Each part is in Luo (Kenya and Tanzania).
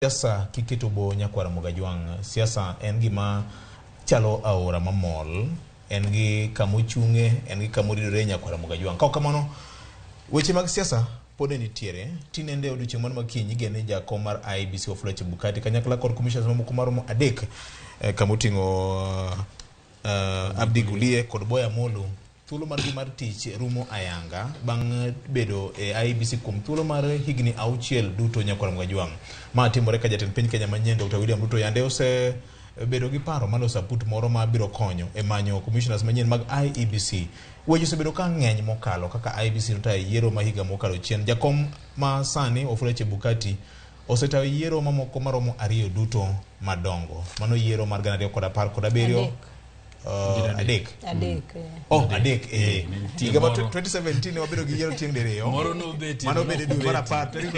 Siasa kiketo bo nyakwara Mogajwang. Siasa en gima chalo aora mamol, en gi kamochunge, en gi kamoridore nyakwara Mogajwang. Kao kamano, weche mag siasa pode nitiere. Tinende odiochieng' mano makinyi gene jakom mar IEBC Wafula Chebukati kanyakla kod commissioners mamoko maromo adek kamoting'o Abdi Gulie kod Boya Molo. Thuolo margi mar tich rumo ayanga bang' bedo IEBC kuom thuolo mar higni auchiel duto nyakwara Mogajwang. Ma timore ka jatend piny Kenya manyien Dr. William Ruto yande ose bedo gi paro malo saput moro ma biro konyo e manyo commissioners manyien mag IEBC. Weche osebedo ka ng'eny mokalo kaka IEBC notayo yiero ma higa mokalo chien. Jakom ma sani Wafula Chebukati osetayo yiero mamoko maromo 2 duto madongo. Mano yiero mar 2017 adek. Oh, adek. Higa 2017 wabiro gi yiero tieng' diriyo. Mano bede dwe mar 10 tarik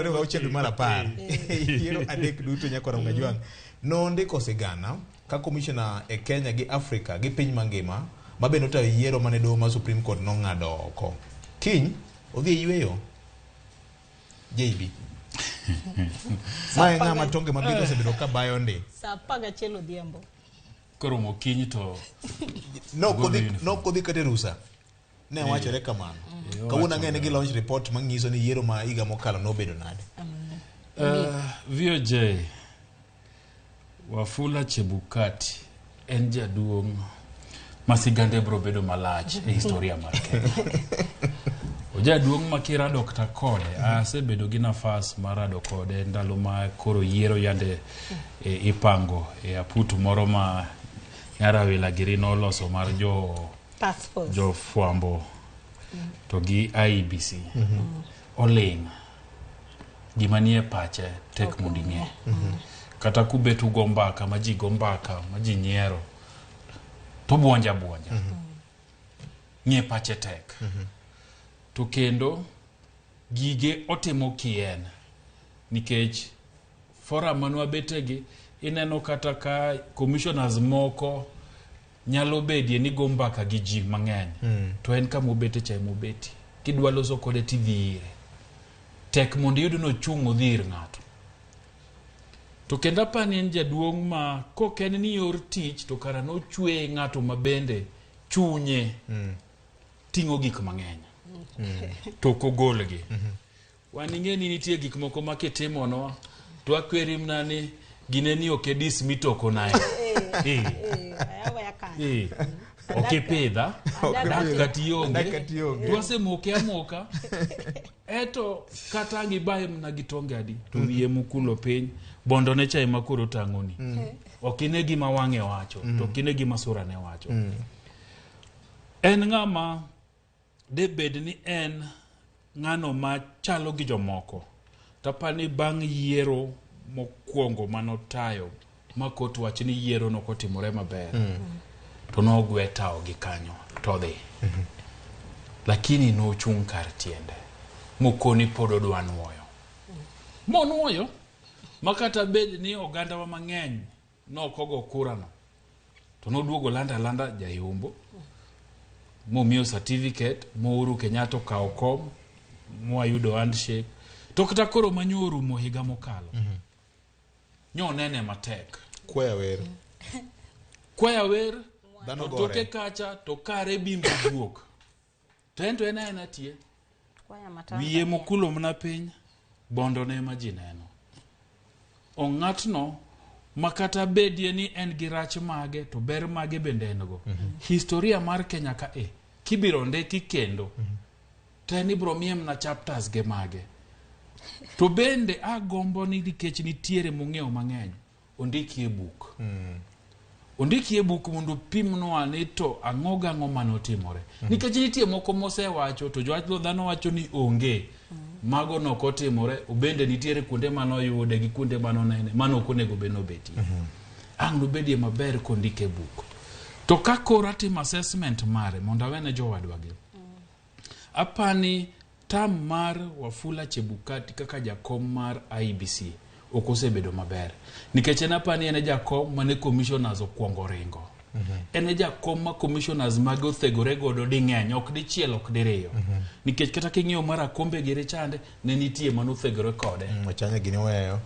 26 mar 10. Yiero adek duto nyakwara Mogajwang. Nondiko sigana ka commissioner e Kenya gi Africa gi piny mangima mabende otayo yiero mane doho ma Supreme Court nong'ado oko. Kiny odhi yweyo JB. Mae ng'ama tonge mabiro osebedo ka bayo ndi. Sa 11 odhiambo. Koro mokinyi to no kodhi kate rusa. Ne wachore kamano. Kawuono ng'ene gi launch report manyiso ni yiero ma higa mokalo nobedo nade. VOJ Wafula Chebukati en jaduong' masigande bro bedo malach e historia mar Kenya. Ojaduong' makira Dr. Kode asebedo gi nafas mar rado kode ndalo ma koro yiero yande ipango e aputu moro ma Yarawila Girino loso mar jo fuambo to gi IEBC. Oling gima nie pache tek mundinge. Kata kubetu gombaka maji gombaka maji nyiero to buonja nie pache tek. To kendo gige otimo kien nikech forum manwa betegi ineno kata ka commissioners moko nyalo bedie ni gombaka gi ji mang'eny. To en kama obete cha mobeti kidwa loso kode tidhire tek mondo yudo no chung' odhir ng'ato. To kenda pani en jaduong' ma koken ni yor tich to kara no chwe ng'ato mabende chunye ting'o gik mang'eny. To kogolgi. Wan ing'eni nitie gik moko makitimo no to akweri mnani gineni okedis mitoko nae. Okipedha kati yonge tuwase moke amoka eto kata gibaye mna gitonge adi to wiye mukulo piny bondo ne chai makoro tang'oni. Okine gima wang'e wacho to kine gima sura ne wacho. En ng'ama debed ni en ng'ano ma chalo gi jomoko tapani bang' yiero mokwongo manotayo makot wach ni yiero no kotimore maber to nogwe tao gi kanyo to dhi. Lakini no chung' kar tiende mokoni pod odwa nuoyo monuoyo makata bed ni oganda wa mang'eny no kogo kura no to noduogo landa jayombo momiyo certificate mouru Kenyatta kao kom moayudo handshake to kata koro manyoru mohiga mokalo. Nyo nene matek kwaya wer to toke kacha to kare bimbo Wuok to ento ena tie wiye mokulo mna piny bondo ne majineno ong'atno makata bedie ni en gi rach mage to ber mage bende engo. Historia mar Kenya ka kibiro ndeki kendo teni bro miem na chapters ge mage to bende agombo ni nikech nitiere mong'eyo mang'eny ondiki e book. Ondiki e book mondo pimno ane to ang'oga ng'oma notimore. Nikech nitie moko mosewacho to jowach dhano wacho ni onge mago no kotimore obende nitiere kuonde mano yude gi kuonde mano nene mano konego beno beti. Ang' no bedie maber kondike e book. To kakora tim assessment mare mondo awene jowadwagi. Apani tam mar Wafula Chebukati kaka jakom mar IEBC okosebedo maber nikech en apani ene jakom mane commissioners okwongo ringo ene jakom ma commissioners mag othegore godo ding'eny ok dichiel ok diriyo nikech kata king'iyo mara kombe gire chande ne nitie mano othegore kode machanya gini weyo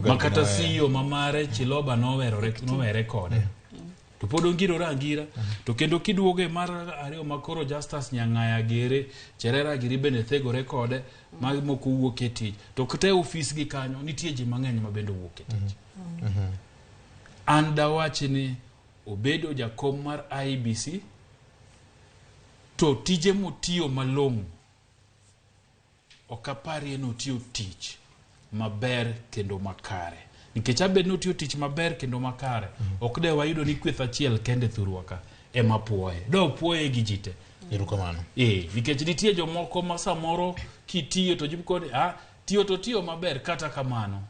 makata CEO mamare Chiloba nowere kode to pod ongirore angira to kendo kiduoge mar ariyo makoro Justus Nyang'aya gere Cherera giri bende thegore kode mag moko wuok e tich to kata ofis gi kanyo nitie ji mang'eny ma bende wuok e tich an dawachi ni obedo jakom mar IBC to tije motiyo malong'o okapari notiyo tich maber kendo makare nikech abed notiyo tich maber kendo makare ok de wayudo ni kweth achiel kende thurwaka ema puoye do puoye gi jite irukamano nikech nitie jomoko ma samoro kitiyo to jibu kode tiyo maber kata kamano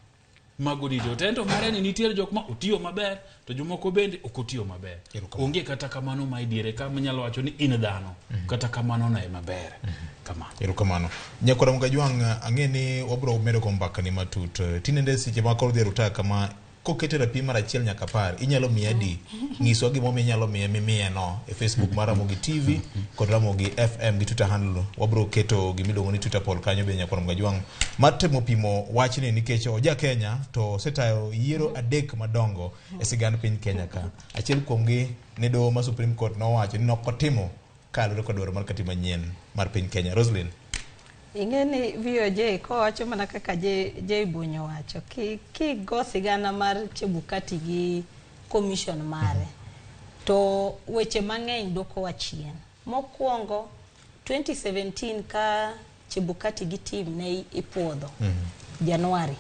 mago dito tento mare ni nitie jok ma otiyo maber to jomoko bende ok otiyo maber onge kata kamano ma idiere ka manyalo wacho ni in dhano kata kamano na maber kamano irukamano Nyakora Mugajwang ang'eni wabro medo kombaka ni matut tinende seche ma kor dhier utaka kama kokete rapim mar achiel nyaka par inyalo miya di nyiso gimo minyalo miya no e Facebook mar Ramogi TV kod Ramogi FM gi Twitter handle wabro keto gimiluongo ni Twitter poll kanyo be Nyakora Mugajwang matemo pimo wachni nikech oja Kenya to setayo yiero adek madongo e sigand piny Kenya ka achiel kuomgi ne doho ma Supreme Court nowacho ni nokotimo kalore kod dwaro mar katiba manyien mar piny Kenya. Roslyn ingeni VOJ ko wacho mana kaka je Bonyo wacho ki go sigana mar Chebukati gi commission mare to weche mang'eny doko wachien mokwongo 2017 ka Chebukati gi team ne ipuodho Januari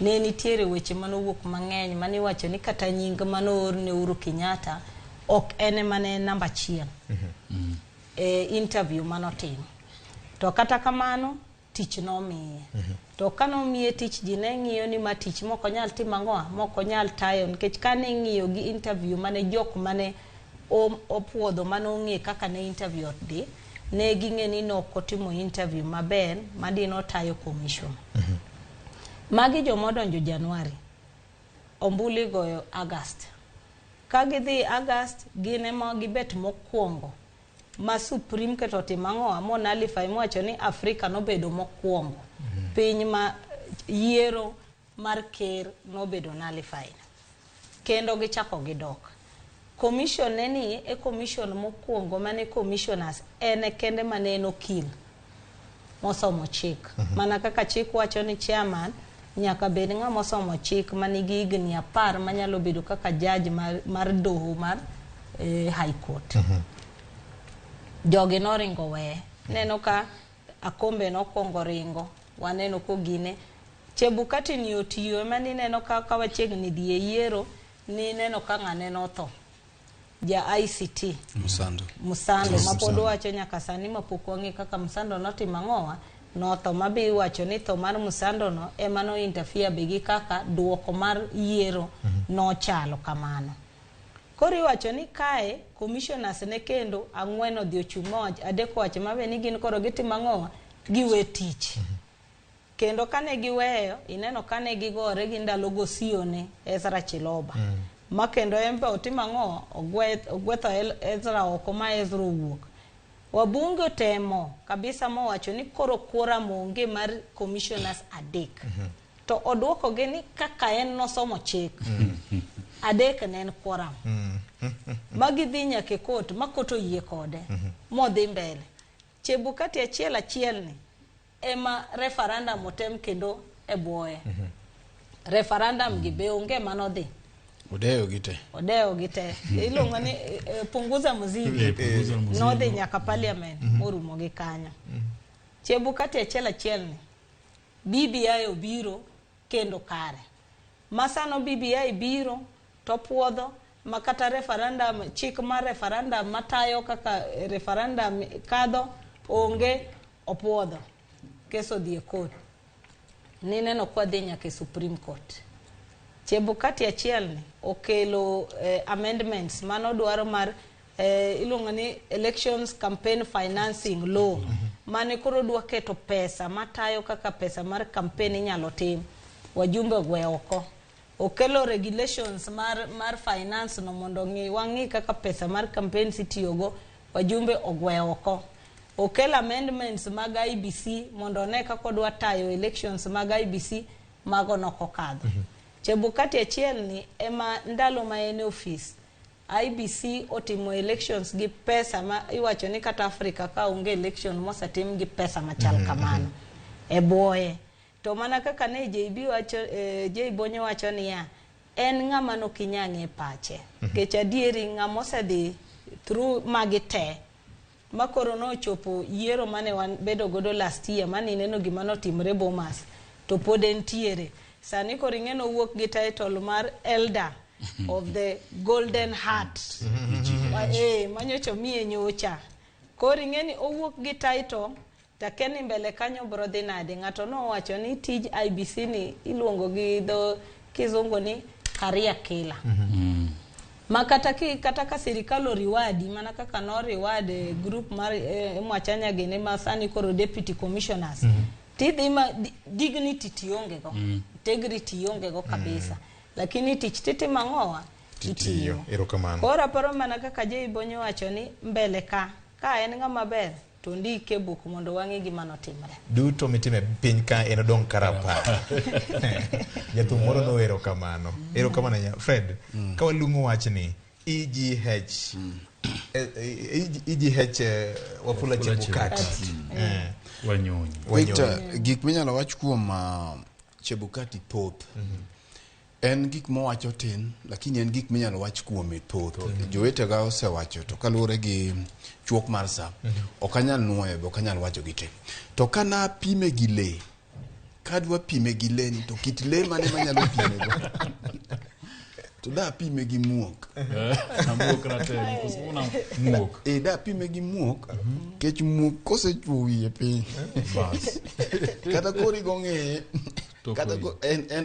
ne nitiere weche manowuok mang'eny mani wacho ni kata nying manoor ne Uhuru Kenyatta ok ene mane namba 1 interview manotimo to kata kamano tich nomiye to kano miye tich ji ne ng'iyo ni ma tich moko nyal timo ang'o moko nyal tayo nikech kane ng'iyo gi interview mane jok mane opuodho mane ong'e kaka ne interview di ne ging'e ni nokotimo interview maber madino tayo commission magi jomodonjo Januari ombuli goyo August ka gidhi August gine mo gibet mokwongo ma Supreme keto timang'o mo nalify mowacho ni Afrika nobedo mokwongo piny ma yiero mar ker nobedo nalify kendo gichako gidok commission neni e commission mokwongo mane commissioners ene kende mane en okil mosomo chik mana kaka chik wacho ni chairman nyaka bed ng'ama osomo chik manigi higni 10 manyalo bedo kaka judge mar doho mar high court jogi noringo we neno ka akombe nokongo ringo waneno kogine Chebukati ni otiyo mani neno ka wachiegni dhi e yiero ni neno ka ng'ane notho ja ICT Musando mapod wacho nyaka sani mapok wang'e kaka Musando notimo ang'owa notho mabi wacho ni tho mar Musando no ema no interfere bigi kaka duoko mar yiero nochalo kamano kori wacho ni kae commissioners ne kendo ang'wen odhi ochung' adek wacho mabe ni gin koro gitimo ang'owa giwe tich kendo kane giweyo ineno kane gigore gi ndalo gosione Ezra Chiloba ma kendo embe otimo ang'owa ogwetho Ezra oko ma Ezra Wuok wabunge temo kabisa mo wacho ni koro kora monge mar commissioners adek to oduoko gi ni kaka en nosomo chik adek ne en quorum magi dhi nyaka court makoto yie kode modhi mbele Chebukati achiel ni ema referendum otem kendo e bwoye referendum gi be onge manodhi Odeyo gite ilongo ni punguza mzigo nodhi nyaka parliament morumo gi kanyo Chebukati achiel ni BBI obiro kendo kare masano BBI biro to puodho makata referendum chik mar referendum matayo kaka referendum kadho onge opuodho keso dhi e court ni neno kwa dhi nyaka Supreme Court Chebukati achiel ni okelo amendments mano dwaro mar ilunga ni elections campaign financing law mane koro dwa keto pesa matayo kaka pesa mar campaign inyalo tim wajumbe gwe oko okelo regulations mar finance no mondo wangi kaka pesa mar campaign sitiyogo wajumbe ogwe oko. Okelo amendments mag IBC mondo ne kako dwa tayo elections mag IBC mago nokokadho. Chebukati achiel ni ema ndalo ma en office IBC otimo elections gi pesa ma iwacho ni kata Afrika ka unge election mosatim gi pesa machal kamano e boye. To mana kaka ne JB wacho Bonyo wacho ni ya en ng'ama no kinyange pache kech adieri ng'ama osedhi through magite makoro no chopo yiero mane wan bedo godo last year mani neno gima no timre Bomas to pod entiere sani koro ing'eno wuok gi title mar elder of the golden heart manyocho miye nyocha koro ing'eni owuok gi title takeni mbele kanyo bro dhi nade. Ng'ato no wacho ni tij IBC ni iluongo gi dho kizungu ni career killer. Kata ka sirikal oriwadi mana kaka no reward group mar mwachanya gene masani koro deputy commissioners tidhi ma dignity tionge go integrity yonge go kabisa lakini tich titi mangowa titiyo erokamano. Kora paro mana kaka Bonyo wacho ni mbele ka en ng'ama ber to ndike buk mondo wangi gima notimre duto mitime piny ka en dong karapa. Jathum moro no erokamano nya Fred ka walungo wachni EGH Wafula Chebukati Wanyonyi Victor gik minyalo wach kuom Chebukati thoth en gik mowacho tin lakini en gik minyalo wach kuom thoth jowetega osewacho to kaluwore gi chuok mar sa okanyal nuoyo be okanyal wacho gite to kana pime gi le kadwa pime gi le ni to kit le mane manyalo pime go to da pime gi muok muok rateng kusuna muok da pime gi muok kech muok kosechuo wiye piny bas kata kori gong'eye kata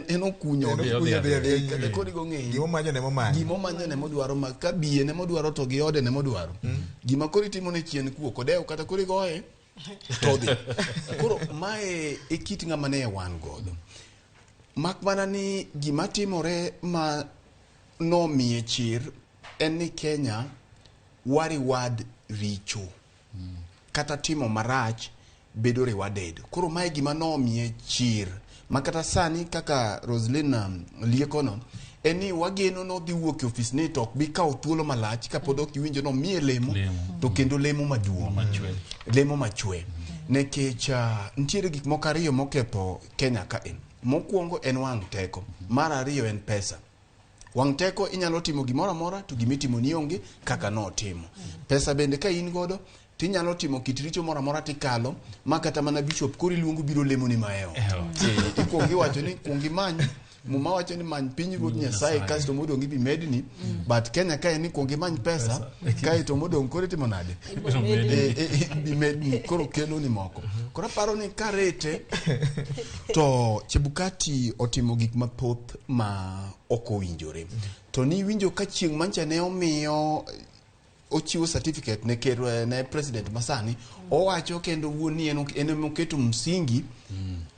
en okunyo kata kori gong'eye gimo manyo ne modwaro ma kabiye ne modwaro to gi ode ne modwaro gima kori timo ne chien kuo kodeo kata kori goye to dhi koro mae e kit ng'ama ne wan godo mak mana ni gima timore ma no miye chir en ni Kenya wariwad richo kata timo marach bedo rewaded. Koro mae gima no miye chir makata sani kaka Roslina liekono eni wageno no dhi wuok e office ne tok bi kawo thuolo malach kapod ok iwinjo no miye lemo to kendo lemo maduong' lemo machwe nekech ntiere gik moko ariyo moketho Kenya ka en mokwongo en wang' teko mar ariyo en pesa. Wang' teko inyalo timo gimoro amora to gimitimo ni onge kaka no timo. Pesa bende ka in godo tinyalo timo kit richo moro amora tikalo makata mana bishop kori luongo biro lemo ni maeo. Ikwongi wacho ni kwongi many muma wacho ni many piny ruoth Nyasaye kasto modong ibi medni but Kenya ka ni kwongi many pesa kae to modong kore timo nade bi medni koro kelo ni moko. Koro paro ni karete to Chebukati otimo gik mathoth ma ok owinjore to ni winjo ka chieng' mancha ne omiyo ochiwo certificate ne kero ne president masani owacho kendo wuoni en moketo msingi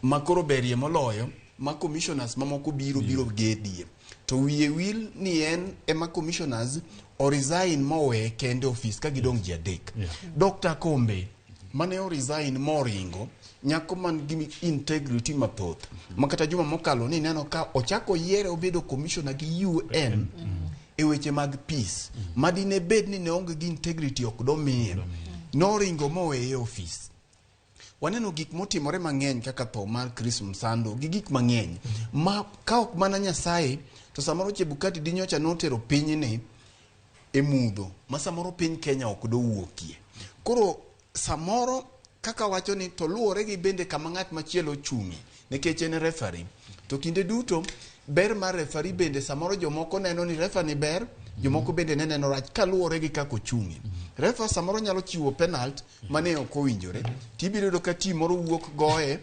makoro berie moloyo ma commissioners mamoko biro gedie to wiye wil ni en ema commissioners o resign mowe kende office ka gidong ji adek. Dr. Kombe mane o resign moringo nyako man gi integrity mathoth makata juma mokalo ni neno ka ochako yiere obedo commissioner gi UN e weche mag peace madine bed ni ne onge gi integrity ok do miye no ringo mowe e office. Waneno gik motimore mang'eny kaka tho mar Chris Msando gi gik mang'eny ma ka ok mana Nyasaye to samoro Chebukati dinyocha notero piny ni e mudho ma samoro piny Kenya ok do wuokie. Koro samoro kaka wacho ni to luore gi bende kama ng'at machielo chungi nekech en referee to kinde duto ber mar referee bende samoro jomoko neno ni referee ber jomoko bende neno rach kaluore gi kako chungi. Refa samoro nyalo chiwo penalty mane ok owinjore tibiro do ka tim moro wuok goe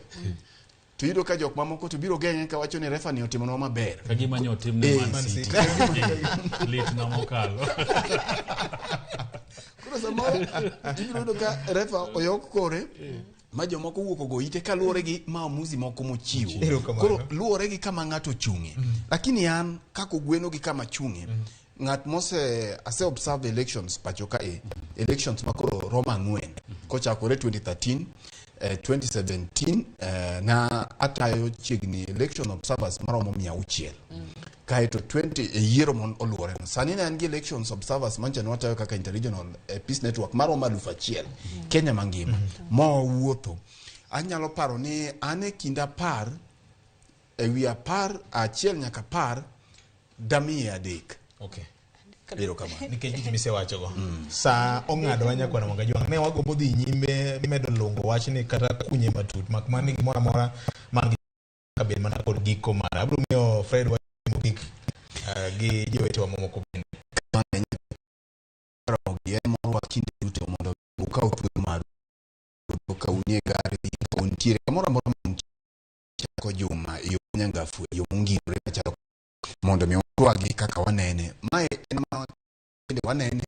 to yudo ka jok mamoko to biro geng'e ka wacho ni refa ni otimo no maber ka gima nyo tim ne Man City lit na mokalo koro samoro tibiro do ka refa oyok kore ma jomoko wuok ogo ite kaluwore gi maamuzi moko mochiwo. Koro luwore gi kama ng'ato chung'e. Lakini an kako gweno gi kama chung'e. Ng'at mose ase observe elections pacho kae, elections makoro Roma 4 kochakore 2013, 2017 na atayo chiegni election observers maromo 600. Kae to 20 yiero mon oluore. Sani ne angi elections observers mancha no watayo kaka interregional peace network maromo 1,000 Kenya mangima. Mo wuotho. Anyalo paro ni ane kinda par ewi apar achiel nyaka par dami adek. Okay. Biro kama. Nikech gik misewacho go. Sa ong'ado wanya kwa Ramogi Ajwang. Ne wagombo dhi nyime medo longo wach ni kata kunye matut. Mak mani gimoro amora mangi kabel mana kod giko mara. Abro miyo Fred wachimogik gi jowete wa momoko bende. Ramogi en moro wakinde duto mondo ukaw thuolo mar ukaunie gari untiere kamoro amora ko juma yo nyangafu yo mungire chalo mondo mi urwagi kaka wanene mae en ma kinde wanene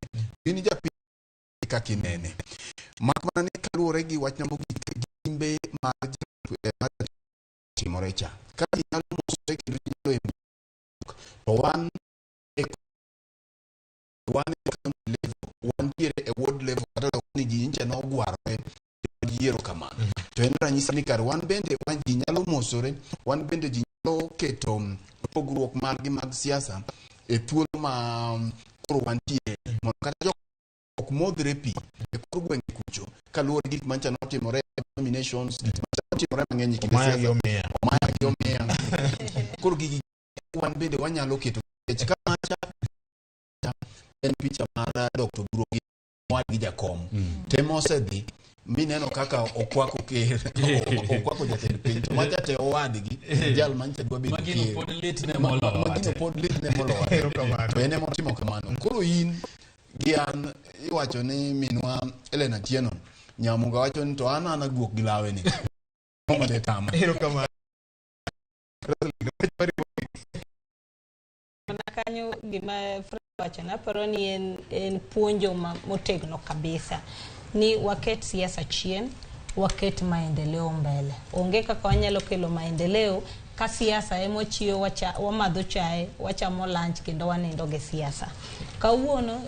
ini japi kaka inene makmana ni kaluore gi wach nambo gimbe ma timorecha ka nyalo mose kendo nyalo to one tiere e world level kata ni jinja no gware yiero kamano to en ranyisi ni kar wan bende ji nyalo mosore wan bende ji nyalo keto pogruok margi mag siasa e thuolo ma koro wantie mondo kata jok ok modre pi e kor gwenge kucho kaluwore gik mancha notimore nominations gik mancha notimore mang'eny kinde siasa omaya gi omiya koro gigi wan bende wanyalo keto kamacha en picha mar Dr. Burogi gi jakom temo sedhi mineno kaka okwako ker okwako jatend piny to macha te owadgi jal mancha dwa bedo ker magino pod litne molo to ene motimo kamano koro in gi an iwacho ni minwa Elena Tieno Nyamunga wacho ni to ana guok gi lawe ni mo de tama kamano kanyo gima wacho na paro ni en puonjo motegno kabisa ni waket siasa chien waket maendeleo mbele onge kaka wanyalo kelo maendeleo ka siasa emo chiyo wamadho chae wachamo lunch kendo wanindo ge siasa kawuono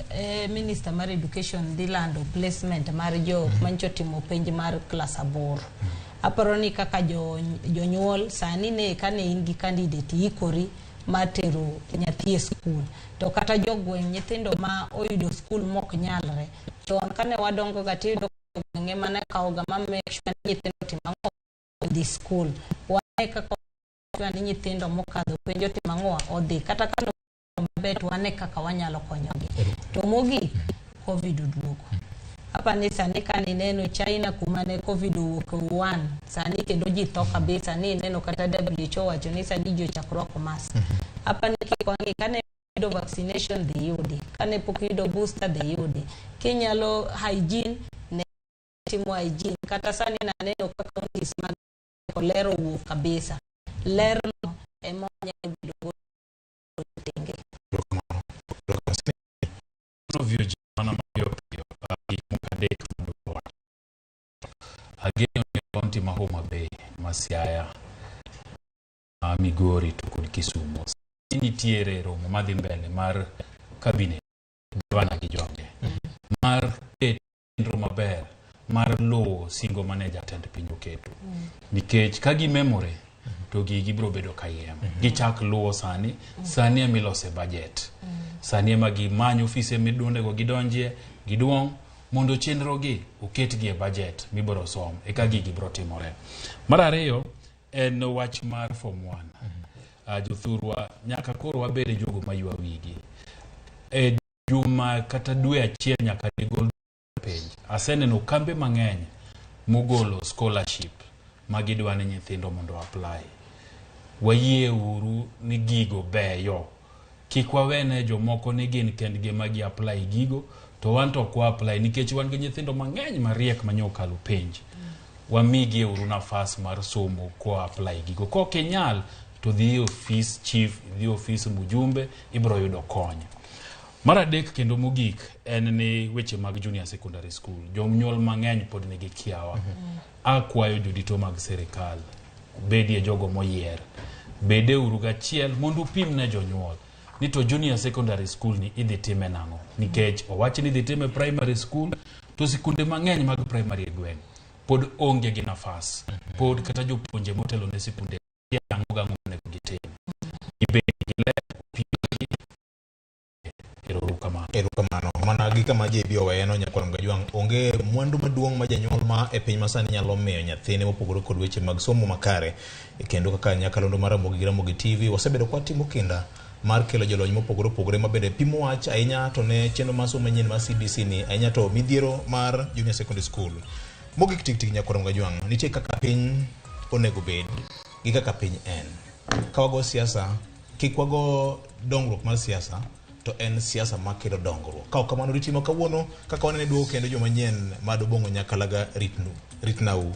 minister mar education dilando placement mar jo mancho timo penj mar class 4 aparo ni kaka jonyuol sani ne kane ingi candidate ikori matero nyathi e school to kata jogweng nyithindo ma oyudo school mok nyalre to kane wadongo gatido ng'e mana kaoga ma make sure nyithindo timango di school wane kaka ni nyithindo mokadho penjo timango odhi kata kano bet wane kaka wanyalo konyogi to mogi covid duogo hapa ni sani kani neno China kumane covid uwan sani kendo ji to kabisa ni neno kata WHO wacho ni sani jo chakruok mas hapa ni kwangi kane do vaccination the yudi kane pokido booster the yudi kenyalo hygiene ne timo hygiene kata sani na neno kaka kisma kolero Wuok kabisa lero emonya bido tenge novyo jana mayo mukadek mdogo ageno kaunti ma Homa Bay Masiaya Migori to kod Kisumu nitiere romo madhi mbele mar cabinet gavana gi jonge mar ndro maber mar lo singo manager jatend piny oketo nikech kagi memory to gigi biro bedo kayem gichak luwo sani emilose budget sani ema gimanyo ofise midonde go gidonje giduong mondo chenro gi oketgi e budget mibiro som eka gigi biro timore. Mar ariyo en wach mar form 1 jothurwa nyaka koro wabede jogo maywa wigi e juma kata dwe achiel nyaka digol page aseneno kambe mang'eny mogolo scholarship magidwa ne nyithindo mondo apply wayie uru ni gigo beyo kik wawene jomoko ni gin kendgi magi apply gigo to wan to kwa apply nikech wan gi nyithindo mang'eny mariek manyokalo penj wamigi uru nafas mar somo kwa apply gigo ko kenyal to dhi office chief dhi office mujumbe ibro yudo konyo Mar adek kendo mogik en ni weche mag junior secondary school. Jonyuol mang'eny pod nigi kiawa. Akwayo jodito mag sirikal, bedie jogo moyier, bede uru gachiel mondo upim ne jonyuol ni to junior secondary school ni idhi time nang'o, nikech owach ni idhi time primary school to sikunde mang'eny mag primary e gweng' pod onge gi nafas, pod kata jopuonje motelo ne sikunde yango ga ng'one gitim. Erokamano mana gi kama JB oweyeno Nyakwar Mgajwang' onge mwandu maduong' ma janyuol ma e piny masani nyalo miyo nyathine mopogore kod weche mag somo makare, kendo kaka nyakalondo mar Ramogi TV wasebedo kwa timo kinda mar kelo jolony mopogore opogore mabende pimo wach ahinya to ne chenro mar somo manyien mar CBC ni ahinya to midhiero mar junior secondary school. Mogik tik Nyakwar Mgajwang', nitie kaka piny onego bed gi kaka piny en. Kawago siasa, kik wago dongruok mar siasa to en siasa makelo dongruok. Ka kamano ritimo kawuono kaka wanene duogo kendo joma nyien mado bongo nyakalaga ritnau.